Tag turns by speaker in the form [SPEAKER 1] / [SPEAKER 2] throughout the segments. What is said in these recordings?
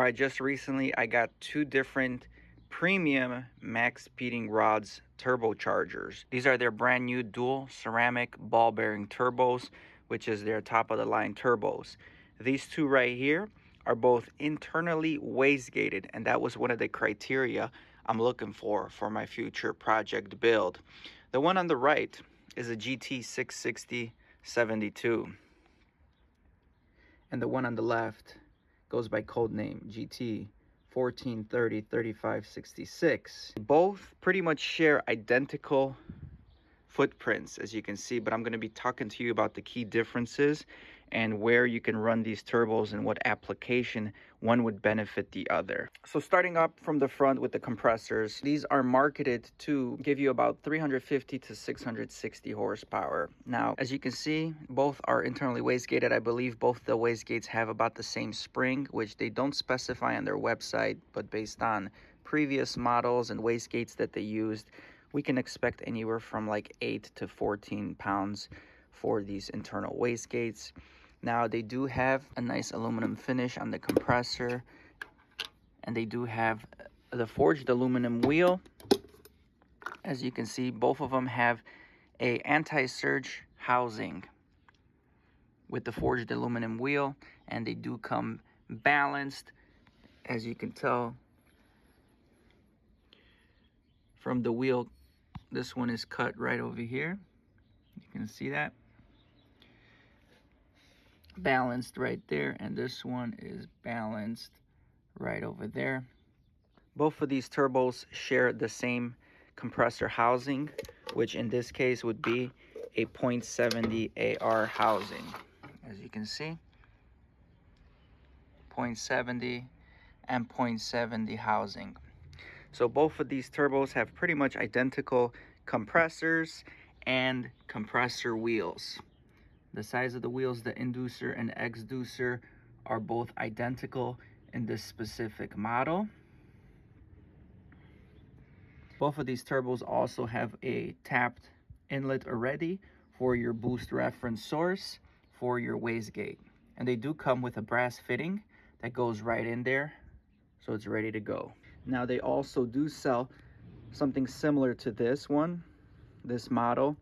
[SPEAKER 1] Alright, just recently I got two different premium MaXpeedingRods turbochargers. These are their brand new dual ceramic ball bearing turbos, which is their top of the line turbos. These two right here are both internally wastegated, and that was one of the criteria I'm looking for my future project build. The one on the right is a GT660 72, and the one on the left goes by code name GT 1430 3566. Both pretty much share identical footprints, as you can see, but I'm going to be talking to you about the key differences and where you can run these turbos and what application one would benefit the other. So starting up from the front with the compressors, these are marketed to give you about 350 to 660 horsepower. Now, as you can see, both are internally wastegated. I believe both the wastegates have about the same spring, which they don't specify on their website, but based on previous models and wastegates that they used, we can expect anywhere from like 8 to 14 pounds for these internal wastegates. Now, they do have a nice aluminum finish on the compressor, and they do have the forged aluminum wheel. As you can see, both of them have a anti-surge housing with the forged aluminum wheel, and they do come balanced, as you can tell from the wheel. This one is cut right over here. You can see that. Balanced right there, and this one is balanced right over there. Both of these turbos share the same compressor housing, which in this case would be a 0.70 AR housing. As you can see, 0.70 and 0.70 housing. So both of these turbos have pretty much identical compressors and compressor wheels. The size of the wheels, the inducer and exducer, are both identical in this specific model. Both of these turbos also have a tapped inlet already for your boost reference source for your wastegate. And they do come with a brass fitting that goes right in there, so it's ready to go. Now, they also do sell something similar to this one, this model,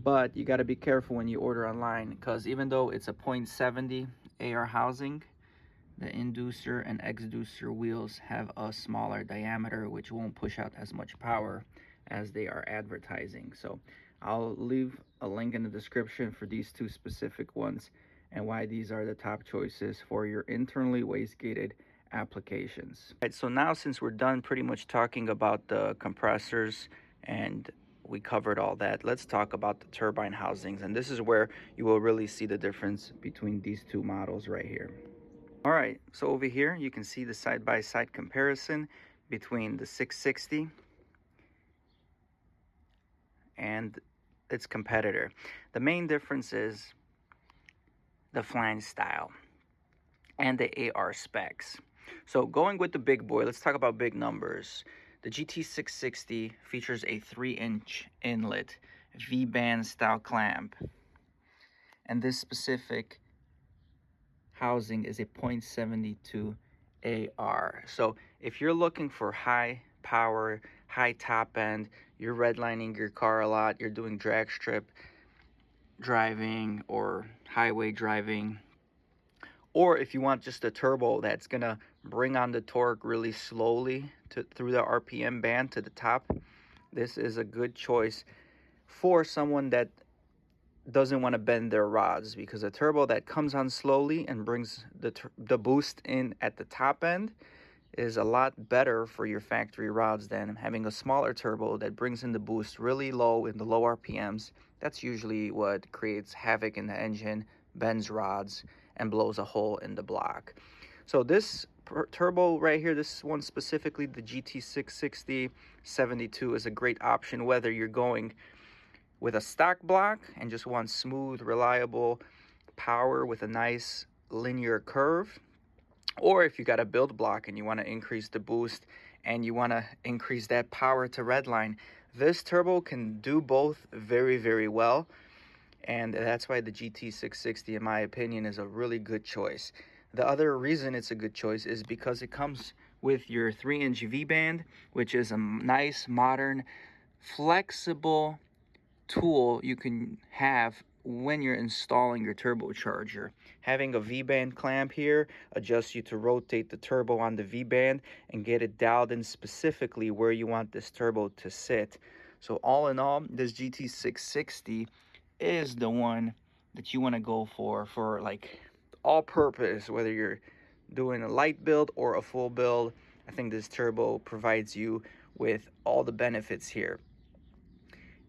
[SPEAKER 1] but you got to be careful when you order online, because even though it's a 0.70 AR housing, the inducer and exducer wheels have a smaller diameter, which won't push out as much power as they are advertising. So I'll leave a link in the description for these two specific ones and why these are the top choices for your internally wastegated applications. All right, so now since we're done pretty much talking about the compressors and we covered all that, let's talk about the turbine housings, and this is where you will really see the difference between these two models right here. All right, so over here you can see the side-by-side comparison between the 660 and its competitor. The main difference is the flange style and the AR specs. So going with the big boy, let's talk about big numbers. The GT660 features a 3-inch inlet Vband style clamp, and this specific housing is a 0.72 AR. So if you're looking for high power, high top end, you're redlining your car a lot, you're doing drag strip driving or highway driving, or if you want just a turbo that's gonna bring on the torque really slowly through the RPM band to the top, this is a good choice for someone that doesn't want to bend their rods, because a turbo that comes on slowly and brings the boost in at the top end is a lot better for your factory rods than having a smaller turbo that brings in the boost really low in the low RPMs. That's usually what creates havoc in the engine, bends rods, and blows a hole in the block. So this turbo right here, this one specifically, the GT660 72, is a great option whether you're going with a stock block and just want smooth, reliable power with a nice linear curve, or if you got a build block and you want to increase the boost and you want to increase that power to redline. This turbo can do both very, very well, and that's why the GT660, in my opinion, is a really good choice. The other reason it's a good choice is because it comes with your 3-inch V-band, which is a nice, modern, flexible tool you can have when you're installing your turbocharger. Having a V-band clamp here adjusts you to rotate the turbo on the V-band and get it dialed in specifically where you want this turbo to sit. So all in all, this GT660 is the one that you want to go for like all purpose, whether you're doing a light build or a full build. I think this turbo provides you with all the benefits here.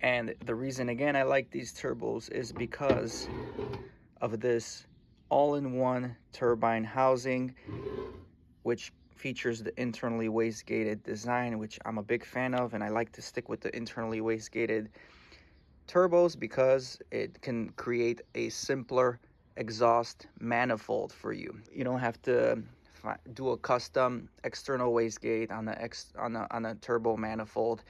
[SPEAKER 1] And the reason, again, I like these turbos is because of this all-in-one turbine housing, which features the internally waste-gated design, which I'm a big fan of, and I like to stick with the internally waste-gated turbos because it can create a simpler exhaust manifold for you. You don't have to do a custom external wastegate on a turbo manifold.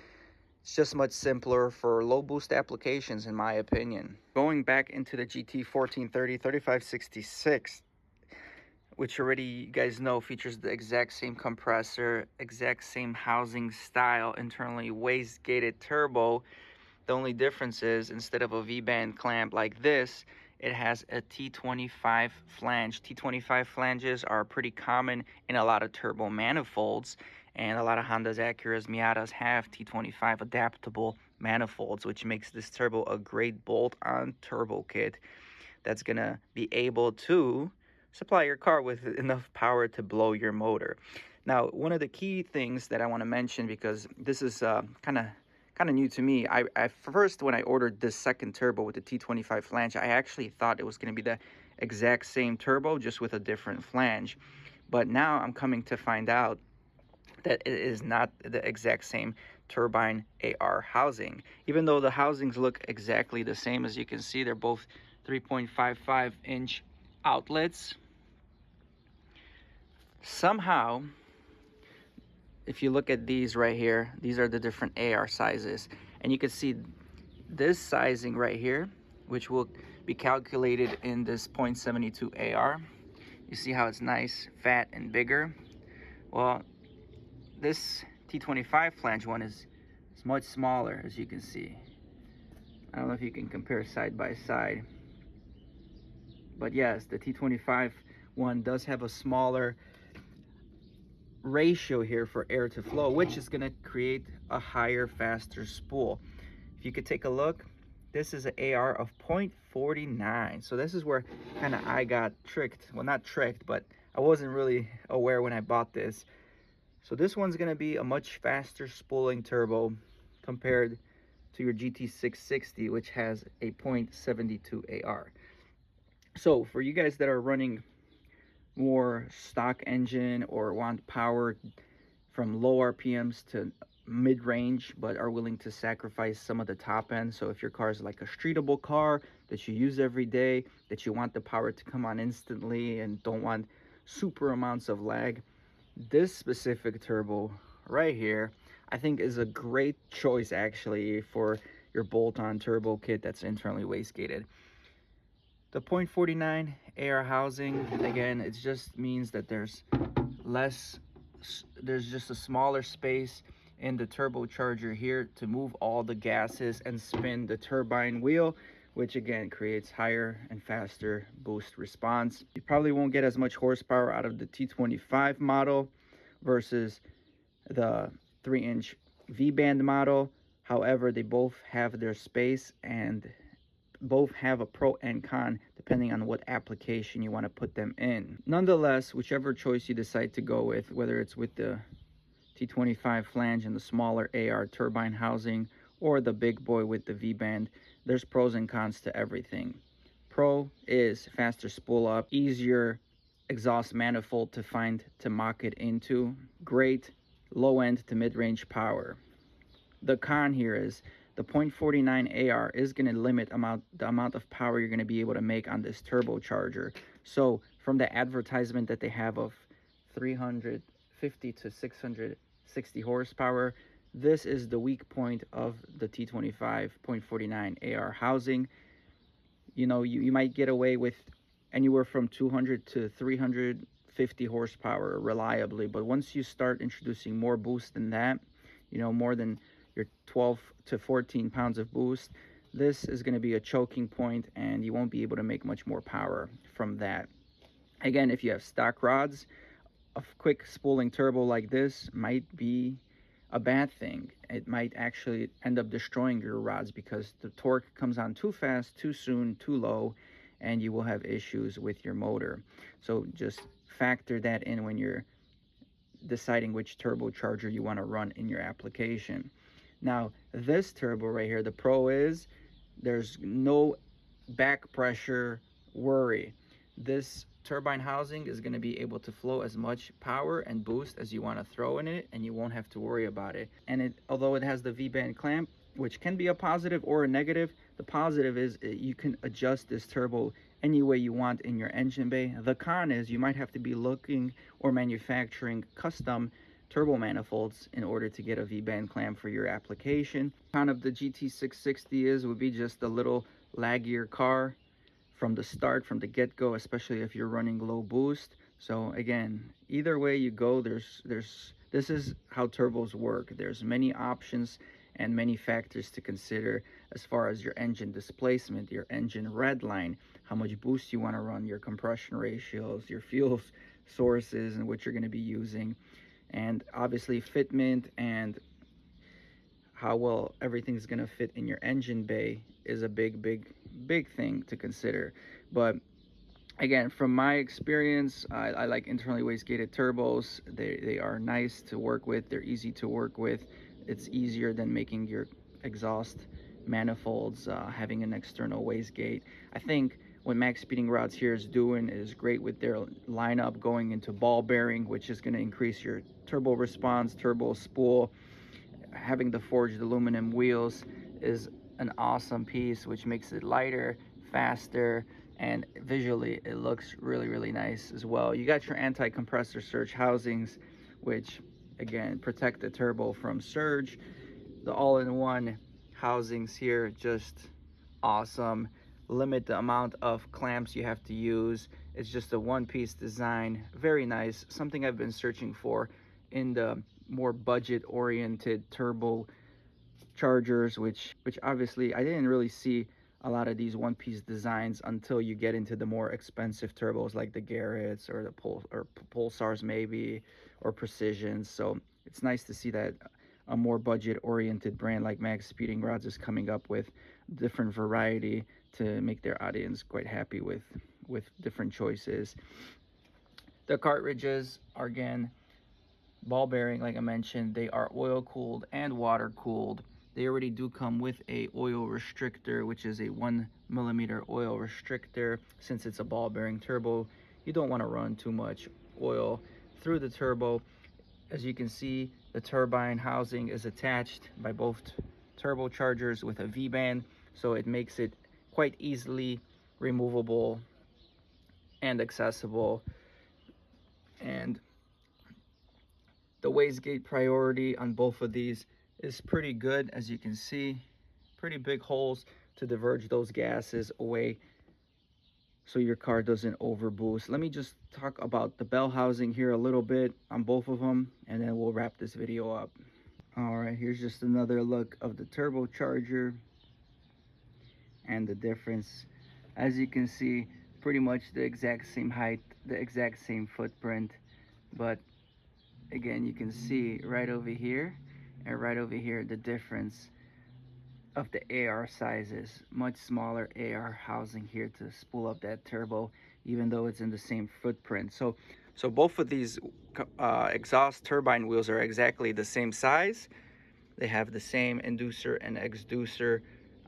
[SPEAKER 1] It's just much simpler for low boost applications, in my opinion. Going back into the GT 1430 3566, which already you guys know features the exact same compressor, exact same housing style, internally waste-gated turbo. The only difference is instead of a V-band clamp like this, it has a T25 flange. T25 flanges are pretty common in a lot of turbo manifolds, and a lot of Hondas, Acuras, Miatas have T25 adaptable manifolds, which makes this turbo a great bolt-on turbo kit that's gonna be able to supply your car with enough power to blow your motor. Now, one of the key things that I want to mention, because this is kind of new to me. I first, when I ordered this second turbo with the T25 flange, I actually thought it was going to be the exact same turbo, just with a different flange. But now I'm coming to find out that it is not the exact same turbine AR housing. Even though the housings look exactly the same, as you can see, they're both 3.55-inch outlets. Somehow, if you look at these right here, these are the different AR sizes, and you can see this sizing right here, which will be calculated in this 0.72 AR. You see how it's nice, fat, and bigger. Well, this T25 flange one is much smaller, as you can see. I don't know if you can compare side by side, but yes, the T25 one does have a smaller ratio here for air to flow, which is going to create a higher, faster spool. If you could take a look, this is an AR of 0.49. So this is where kind of I got tricked. Well, not tricked, but I wasn't really aware when I bought this. So this one's going to be a much faster spooling turbo compared to your GT660, which has a 0.72 AR. So for you guys that are running more stock engine or want power from low RPMs to mid-range but are willing to sacrifice some of the top end, so if your car is like a streetable car that you use every day, that you want the power to come on instantly and don't want super amounts of lag, this specific turbo right here I think is a great choice actually for your bolt-on turbo kit that's internally wastegated. The 0.49 AR housing, again, it just means that there's just a smaller space in the turbocharger here to move all the gases and spin the turbine wheel, which again creates higher and faster boost response. You probably won't get as much horsepower out of the T25 model versus the 3-inch V-band model. However, they both have their space and both have a pro and con depending on what application you want to put them in. Nonetheless, whichever choice you decide to go with, whether it's with the T25 flange and the smaller AR turbine housing or the big boy with the V-band, there's pros and cons to everything. Pro is faster spool up, easier exhaust manifold to find to mock it into, great low end to mid-range power. The con here is the 0.49 AR is going to limit the amount of power you're going to be able to make on this turbocharger. So from the advertisement that they have of 350 to 660 horsepower, this is the weak point of the T25 0.49 AR housing. You know, you might get away with anywhere from 200 to 300 50 horsepower reliably. But once you start introducing more boost than that, you know, more than your 12 to 14 pounds of boost, this is going to be a choking point and you won't be able to make much more power from that. Again, if you have stock rods, a quick spooling turbo like this might be a bad thing. It might actually end up destroying your rods because the torque comes on too fast, too soon, too low, and you will have issues with your motor. So just factor that in when you're deciding which turbocharger you want to run in your application. Now, this turbo right here, the Pro, is there's no back pressure worry. This turbine housing is going to be able to flow as much power and boost as you want to throw in it, and you won't have to worry about it. And although it has the V-band clamp, which can be a positive or a negative, the positive is you can adjust this turbo any way you want in your engine bay. The con is you might have to be looking or manufacturing custom turbo manifolds in order to get a V-band clamp for your application. Con of the GT660 would be just a little laggier car from the start, from the get-go, especially if you're running low boost. So again, either way you go, this is how turbos work. There's many options and many factors to consider as far as your engine displacement, your engine redline, how much boost you want to run, your compression ratios, your fuel sources and what you're going to be using, and obviously fitment and how well everything's going to fit in your engine bay is a big thing to consider. But again, from my experience, I like internally wastegated turbos. They are nice to work with. They're easy to work with. It's easier than making your exhaust manifolds having an external wastegate. I think what MaXpeedingRods here is doing is great with their lineup going into ball bearing, which is going to increase your turbo response, turbo spool. Having the forged aluminum wheels is an awesome piece, which makes it lighter, faster, and visually it looks really nice as well. You got your anti-compressor surge housings, which again protect the turbo from surge. The all-in-one housings here, just awesome. Limit the amount of clamps you have to use. It's just a one-piece design, very nice, something I've been searching for in the more budget-oriented turbo chargers, which obviously I didn't really see a lot of these one-piece designs until you get into the more expensive turbos like the Garretts or the Pulsars maybe, or Precisions. So it's nice to see that a more budget-oriented brand like MaXpeedingRods is coming up with different variety to make their audience quite happy with different choices. The cartridges are, again, ball bearing, like I mentioned. They are oil cooled and water cooled. They already do come with a oil restrictor, which is a 1mm oil restrictor. Since it's a ball bearing turbo, you don't want to run too much oil through the turbo. As you can see, the turbine housing is attached by both turbochargers with a V-band, so it makes it quite easily removable and accessible. And the wastegate priority on both of these is pretty good. As you can see, pretty big holes to diverge those gases away so your car doesn't overboost. Let me just talk about the bell housing here a little bit on both of them, and then we'll wrap this video up. All right, here's just another look of the turbocharger and the difference. As you can see, pretty much the exact same height, the exact same footprint, but again, you can see right over here and right over here the difference of the AR sizes. Much smaller AR housing here to spool up that turbo, even though it's in the same footprint. So both of these exhaust turbine wheels are exactly the same size. They have the same inducer and exducer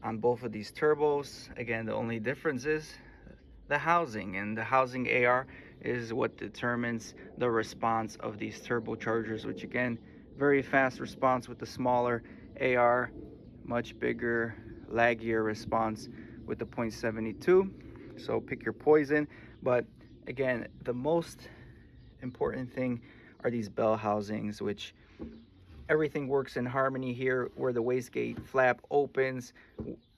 [SPEAKER 1] on both of these turbos. Again, the only difference is the housing, and the housing AR is what determines the response of these turbochargers, which again, very fast response with the smaller AR, much bigger, laggier response with the 0.72. So pick your poison. But again, the most important thing are these bell housings, which everything works in harmony here, where the wastegate flap opens,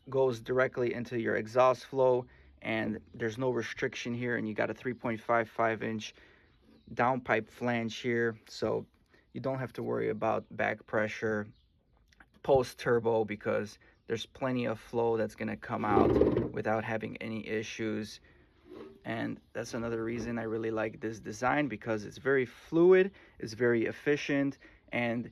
[SPEAKER 1] goes directly into your exhaust flow, and there's no restriction here, and you got a 3.55 inch downpipe flange here, so you don't have to worry about back pressure post turbo, because there's plenty of flow that's going to come out without having any issues. And that's another reason I really like this design, because it's very fluid, it's very efficient, and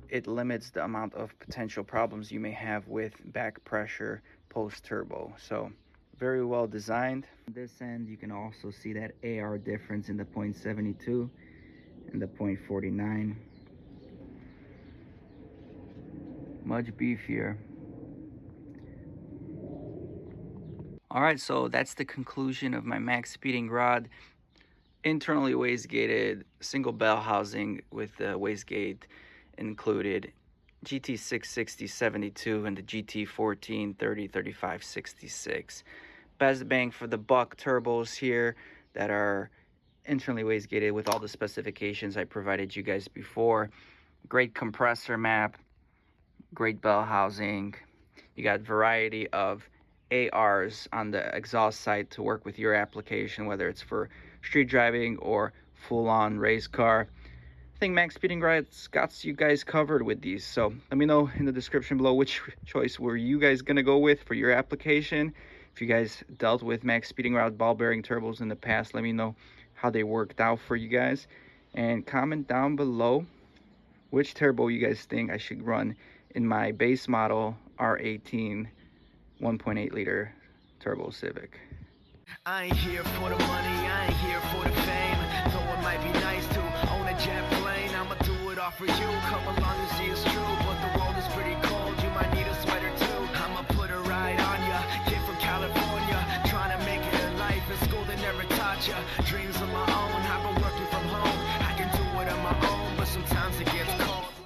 [SPEAKER 1] it limits the amount of potential problems you may have with back pressure post turbo. So very well designed. On this end, you can also see that AR difference in the 0.72 and the 0.49. Much beefier. All right, so that's the conclusion of my MaXpeedingRod internally wastegated single bell housing with the wastegate included, GT660-72 and the GT14 30-35-66. Best bang for the buck turbos here that are internally wastegated with all the specifications I provided you guys before. Great compressor map, great bell housing. You got variety of ARs on the exhaust side to work with your application, whether it's for street driving or full-on race car. I think MaXpeedingRods got you guys covered with these. So let me know in the description below which choice were you guys gonna go with for your application. If you guys dealt with MaXpeedingRod ball bearing turbos in the past, let me know how they worked out for you guys, and comment down below which turbo you guys think I should run in my base model R18 1.8 liter turbo Civic.
[SPEAKER 2] I ain't here for the money, I ain't here for the fame. Though it might be nice to own a jet plane, I'ma do it all for you. Come along and see it's true, but the world is pretty cold. You might need a sweater too. I'ma put a ride on ya. Kid from California, trying to make it in life. In school they never taught ya. Dreams of my own, I've been working from home. I can do it on my own, but sometimes it gets